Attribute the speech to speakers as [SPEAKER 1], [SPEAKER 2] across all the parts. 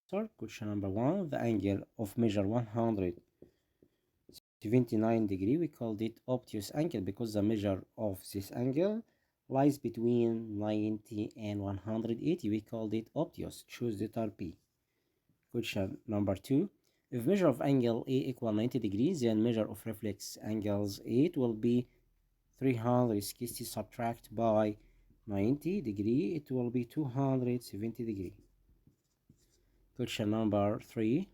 [SPEAKER 1] Start question number 1. The angle of measure 179 degree, we called it obtuse angle because the measure of this angle lies between 90 and 180. We called it obtuse. Choose letter B. Question number 2. If measure of angle A equal 90 degrees, then measure of reflex angles A, it will be 360 subtract by 90 degree, it will be 270 degree. Question number 3.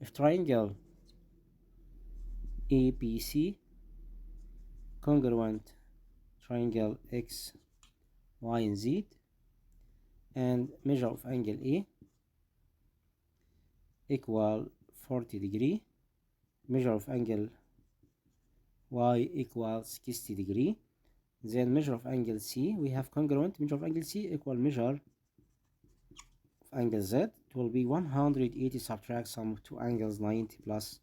[SPEAKER 1] If triangle ABC congruent triangle X, Y, and Z, and measure of angle A equal 40 degree, measure of angle Y equals 60 degree, then measure of angle C, we have congruent measure of angle C equal measure of angle Z. It will be 180 subtract sum of two angles 90 plus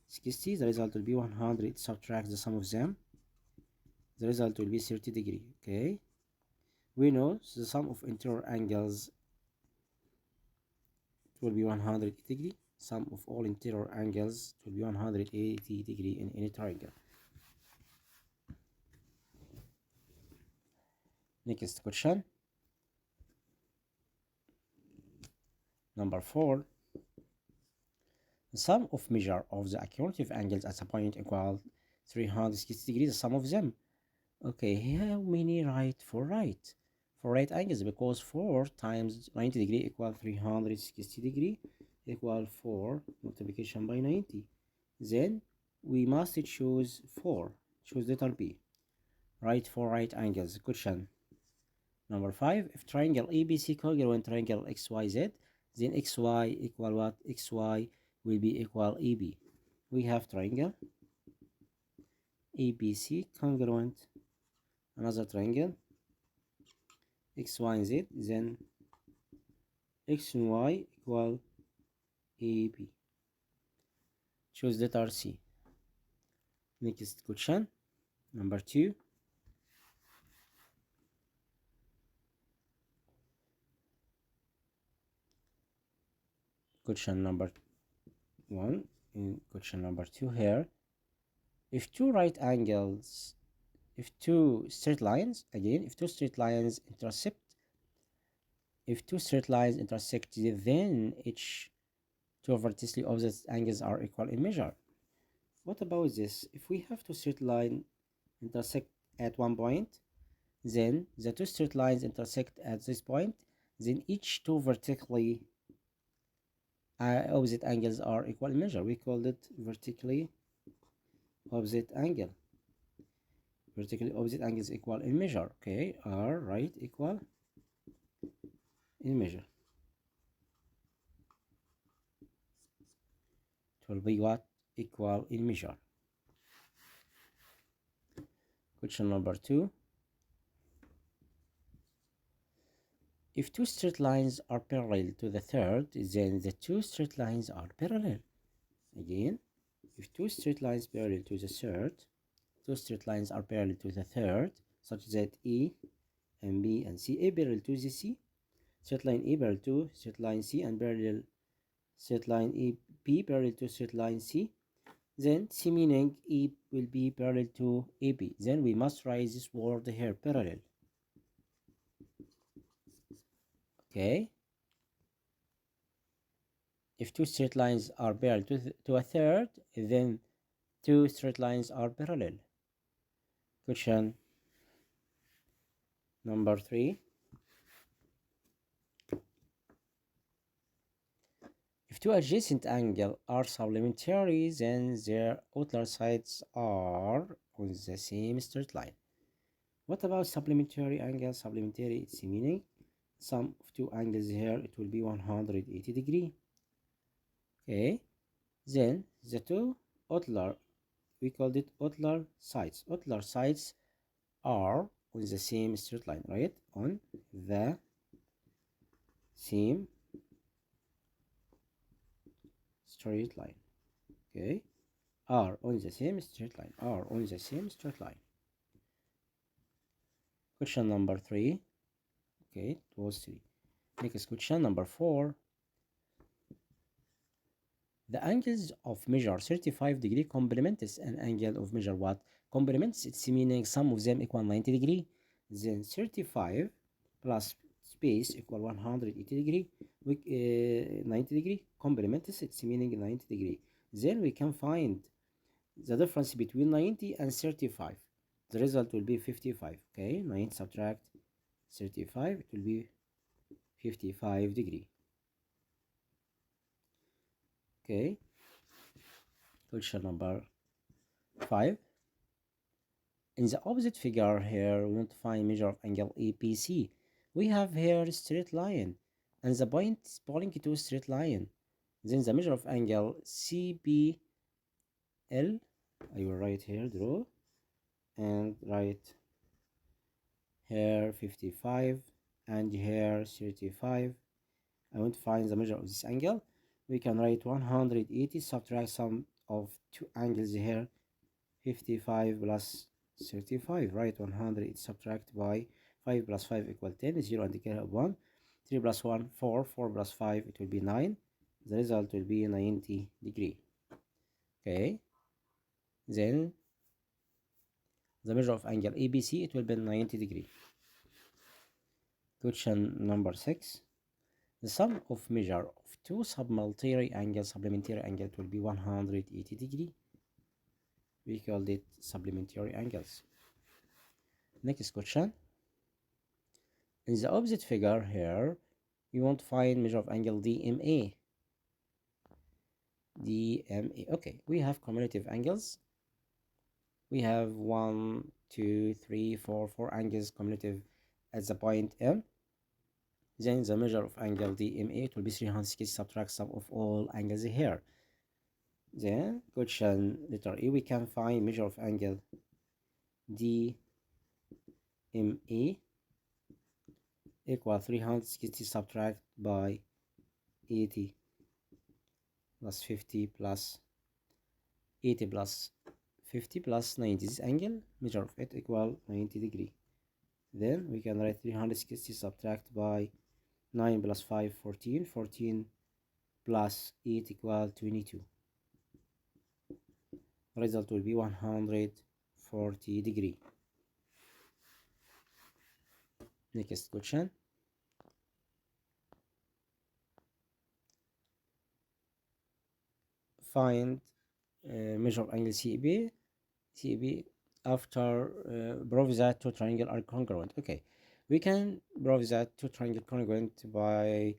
[SPEAKER 1] 60. The result will be 100 subtract the sum of them. The result will be 30 degree. Okay, we know the sum of interior angles will be 180 degree. Sum of all interior angles will be 180 degree in any triangle. Next question. Number 4. The sum of measure of the accumulative angles at a point equal 360 degrees, the sum of them. Okay, how many right for right? For right angles, because 4 times 90 degree equal 360 degree equal 4 multiplication by 90. Then we must choose 4. Choose letter B. Right for right angles. Question number 5. If triangle ABC congruent triangle XYZ, then XY equal what? XY will be equal AB. We have triangle ABC congruent another triangle X, Y, and Z, then X and Y equal AB. Choose letter C. Next question, number 2. Question number 1 in question number 2 here. If two right angles, if two straight lines intersect, then each two vertically opposite angles are equal in measure. What about this? If we have two straight lines intersect at one point, then the two straight lines intersect at this point, then each two vertically opposite angles are equal in measure. We called it vertically opposite angle. Vertically opposite angles equal in measure. Okay, are right equal in measure. It will be what? Equal in measure. Question number 2. If two straight lines are parallel to the third, then the two straight lines are parallel. Again, if two straight lines parallel to the third, two straight lines are parallel to the third, such that A and B and C, A parallel to the C, straight line A parallel to straight line C, and parallel straight line A, B parallel to straight line C, then C meaning E will be parallel to AB. Then we must write this word here, parallel. Okay, if two straight lines are parallel to a third, then two straight lines are parallel. Question number 3. If two adjacent angles are supplementary, then their outer sides are on the same straight line. What about supplementary angles? Supplementary, it's meaning sum of two angles here, it will be 180 degree. Okay, then the two outer, we called it outer sides. Outer sides are on the same straight line, right? On the same straight line. Okay, are on the same straight line. Are on the same straight line. Question number 3. Okay, it was 3. Next question, number 4. The angles of measure 35 degree complements an angle of measure what? Complements, it's meaning sum of them equal 90 degree. Then 35 plus space equal 180 degree. 90 degree complements, it's meaning 90 degree. Then we can find the difference between 90 and 35. The result will be 55. Okay, 9 subtract 35, it will be 55 degree. Okay, question number 5. In the opposite figure here, we want to find measure of angle APC. We have here a straight line, and the point is pointing to a straight line. Then the measure of angle CBL, I will write here, draw, and write here 55, and here 35. I want to find the measure of this angle. We can write 180, subtract sum of two angles here, 55 plus 35. Write 180 subtract by 5 plus 5 equal 10, 0 and carry of 1. 3 plus 1, 4, 4 plus 5, it will be 9. The result will be 90 degree. Okay, then the measure of angle ABC, it will be 90 degree. Question number 6. The sum of measure of two supplementary angles it will be 180 degree. We called it supplementary angles. Next question. In the opposite figure here, you want to find measure of angle DMA. Okay, we have cumulative angles. We have 1, 2, 3, 4 angles cumulative at the point M. Then the measure of angle DMA, it will be 360, subtract sum of all angles here. Then question letter E, we can find measure of angle DMA equal 360 subtract by 80 plus 50 plus 80 plus 50 plus 90. This angle, measure of it equal 90 degree. Then we can write 360 subtract by 9 plus 5, 14. 14 plus 8 equal 22. Result will be 140 degree. Next question. Find measure of angle CB after prove that two triangles are congruent. Okay, we can prove that two triangles congruent by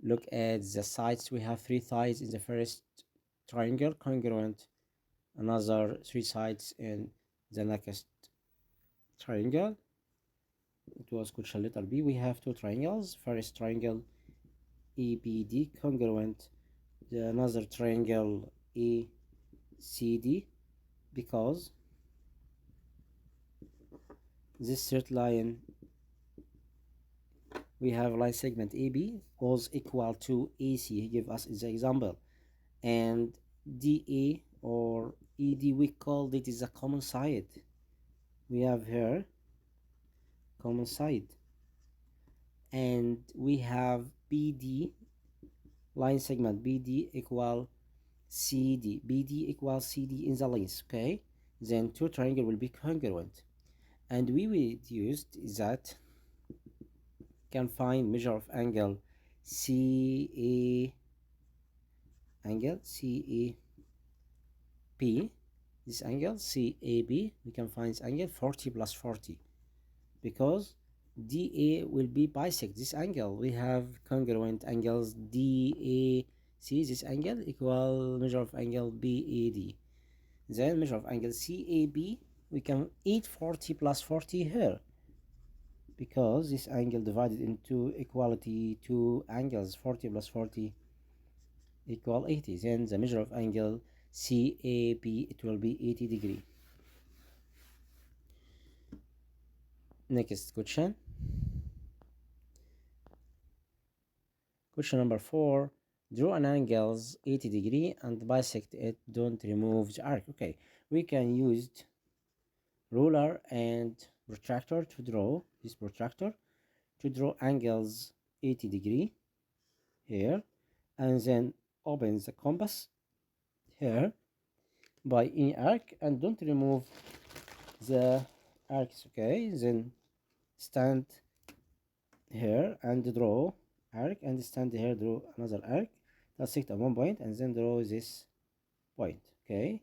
[SPEAKER 1] look at the sides. We have 3 sides in the first triangle congruent, another 3 sides in the next triangle. It was question letter B. We have 2 triangles. First triangle ABD congruent, another triangle ACD, because this straight line, we have line segment AB was equal to AC, he gave us the example, and DA or ED, we called it is a common side. We have here common side, and we have BD, line segment BD equal CD, BD equals CD in the length. Okay, then two triangle will be congruent, and we will use that can find measure of angle CAP. This angle CAB, we can find this angle 40 plus 40, because DA will be bisect this angle. We have congruent angles DAC, this angle equal measure of angle BAD. Then measure of angle CAB, we can eat 40 plus 40 here, because this angle divided into equality two angles, 40 plus 40 equal 80. Then the measure of angle CAB, it will be 80 degree. Next question. Question number 4. Draw an angles 80 degree and bisect it. Don't remove the arc. Okay, we can use ruler and protractor to draw this protractor to draw angles 80 degree here, and then open the compass here by any arc, and don't remove the arcs. Okay, then stand here and draw arc, and stand here, draw another arc, intersect at one point, and then draw this point. Okay,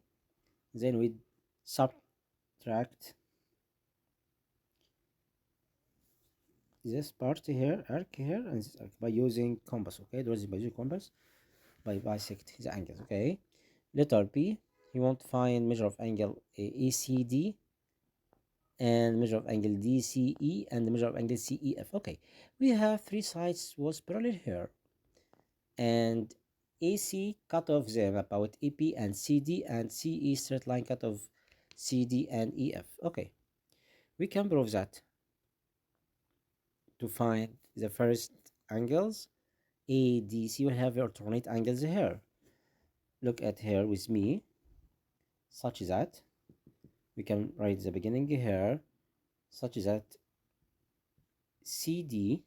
[SPEAKER 1] then we subtract this part here, arc here, and this arc by using compass. Okay, draw this by using compass by bisect the angles. Okay, letter B, you want to find measure of angle ACD and measure of angle DCE and the measure of angle CEF. Okay, we have three sides was parallel here, and AC cut off them about EP and CD, and CE straight line cut off CD and EF. Okay, we can prove that to find the first angles ADC will have alternate angles here. Look at here with me, such that we can write the beginning here, such that CD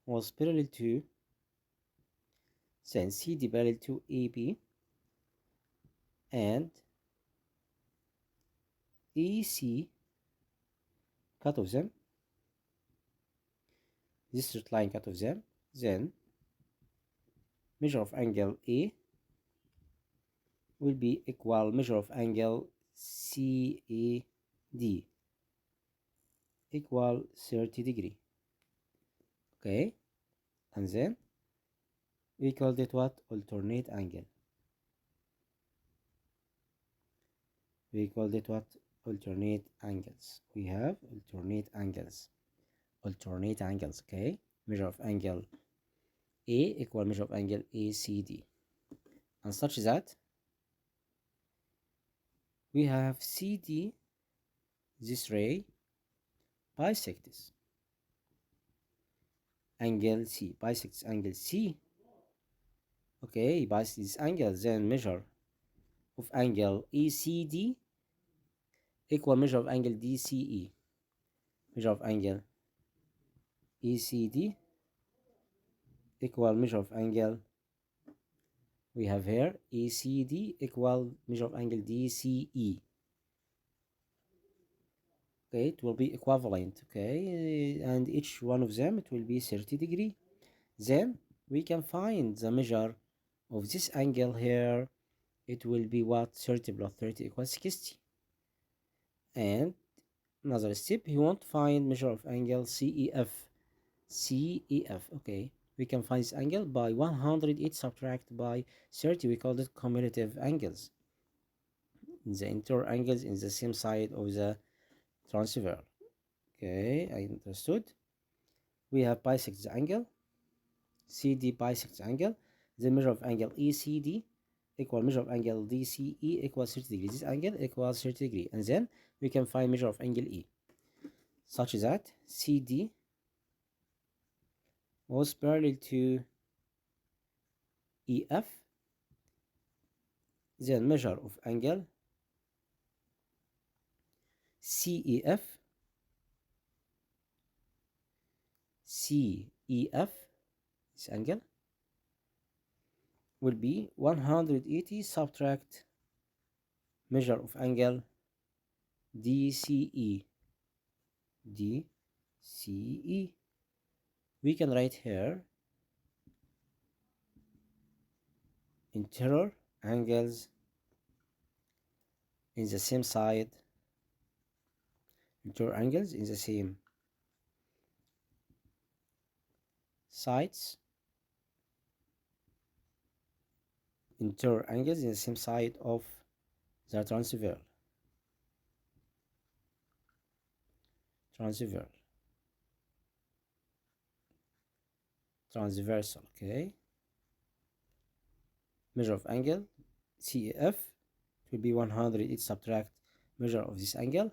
[SPEAKER 1] was parallel to, then CD parallel to AB, and EC cut off them, this straight line cut off them, then measure of angle A will be equal measure of angle CAD equal 30 degree. Okay, and then we called it what? Alternate angle. We called it what? Alternate angles. We have alternate angles. Alternate angles. Okay, measure of angle A equal measure of angle ACD, and such that we have CD, this ray bisects angle C, bisects angle C. Okay, bisects this angle, then measure of angle ECD equal measure of angle DCE. Measure of angle ECD equal measure of angle, we have here ECD equal measure of angle DCE. Okay, it will be equivalent. Okay, and each one of them, it will be 30 degree. Then we can find the measure of this angle here. It will be what? 30 plus 30 equals 60. And another step, you want to find measure of angle CEF. CEF. Okay, we can find this angle by 108 subtract by 30. We call it cumulative angles. The interior angles in the same side of the transfer. Okay, I understood. We have bisect the angle, CD bisects angle, the measure of angle ECD equal measure of angle DCE equals 30 degrees. This angle equals 30 degrees, and then we can find measure of angle E, such that CD was parallel to EF, then measure of angle CEF, this angle will be 180 subtract measure of angle DCE. DCE. We can write here interior angles in the same side, interior angles in the same sides, interior angles in the same side of the transversal. Okay, measure of angle CEF will be 180 subtract measure of this angle,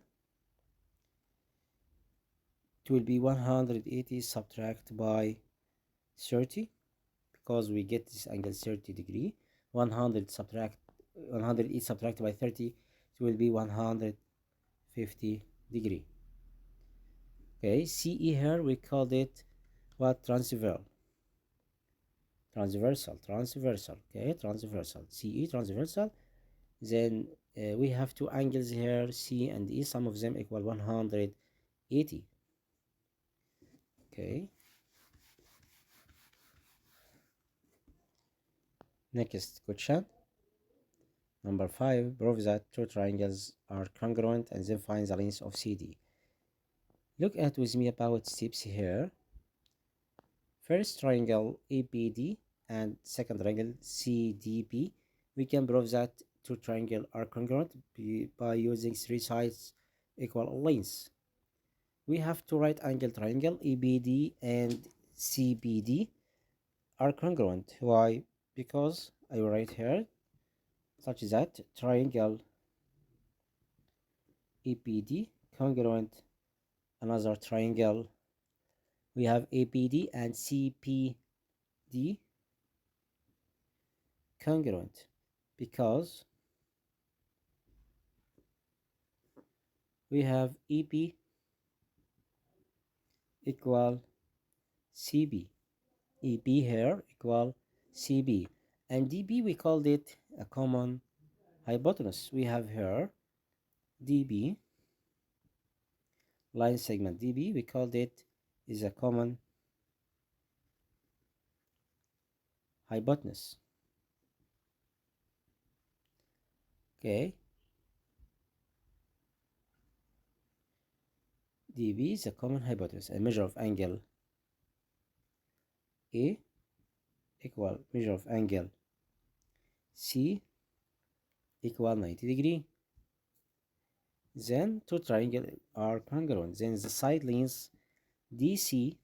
[SPEAKER 1] it will be 180 subtract by 30, because we get this angle 30 degree. 180 subtract by 30, it will be 150 degree. Okay, CE here we called it what? Transversal. transversal, okay, transversal, CE, transversal. Then we have two angles here, C and E, sum of them equal 180. Okay, next question. Number 5, prove that two triangles are congruent and then find the length of CD. Look at with me about steps here. First triangle ABD and second triangle CDB. We can prove that two triangles are congruent by using three sides equal lengths. We have two right angle triangle ABD and CBD are congruent. Why? Because I will write here such that triangle ABD congruent another triangle. We have ABD and CPD congruent because we have EP equal CB, EP here equal CB, and DB we called it a common hypotenuse. We have here DB, line segment DB, we called it is a common hypotenuse. Okay, DB is a common hypotenuse, and measure of angle A equal measure of angle C equal 90 degree. Then two triangles are congruent. Then the side lengths DC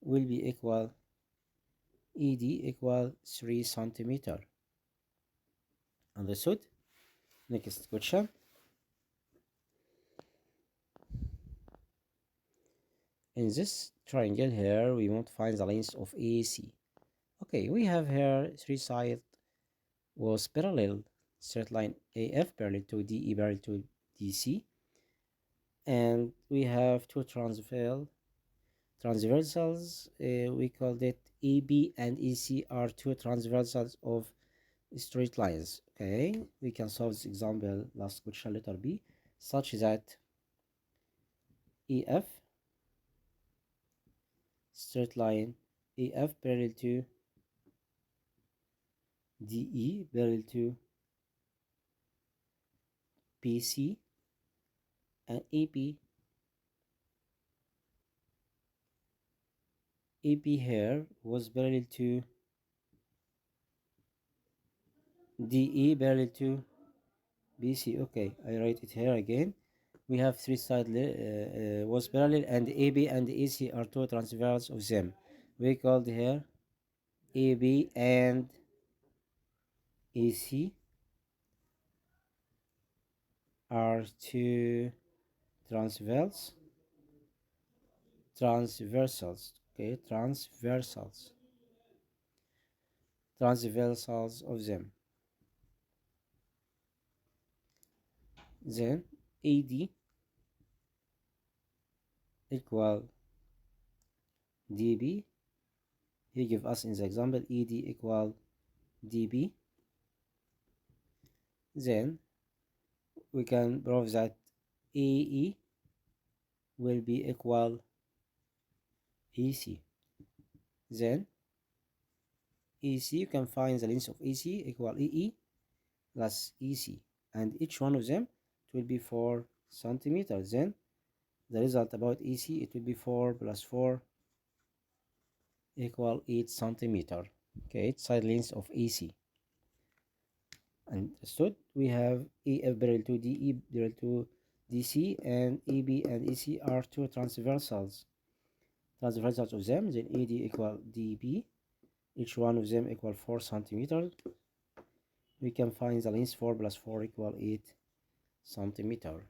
[SPEAKER 1] will be equal ED equal 3 centimeter. Understood? Next question. In this triangle here, we want to find the length of AC. Okay, we have here three sides was parallel, straight line AF parallel to DE parallel to DC, and we have two transversals. We called it AB and EC are two transversals of straight lines. Okay, we can solve this example, last question, letter B, such that EF straight line EF parallel to DE parallel to PC, and AP here was parallel to DE parallel to BC. Okay, I write it here again. We have three sides was parallel, and AB and AC are two transversals of them. We called here AB and AC are two transversals. Okay, transversals of them. Then AD equal DB. He give us in the example ED equal DB. Then we can prove that AE will be equal AC. Then AC, you can find the length of AC equal EE plus EC, and each one of them it will be 4 centimeters. Then the result about EC, it will be 4 plus 4 equal 8 centimeter. Okay, it's side length of AC. Understood? We have EF parallel to DE parallel to DC, and EB and EC are two transversals of them. Then AD equal DB, each one of them equal 4 centimeters. We can find the length 4 plus 4 equal 8 centimeter.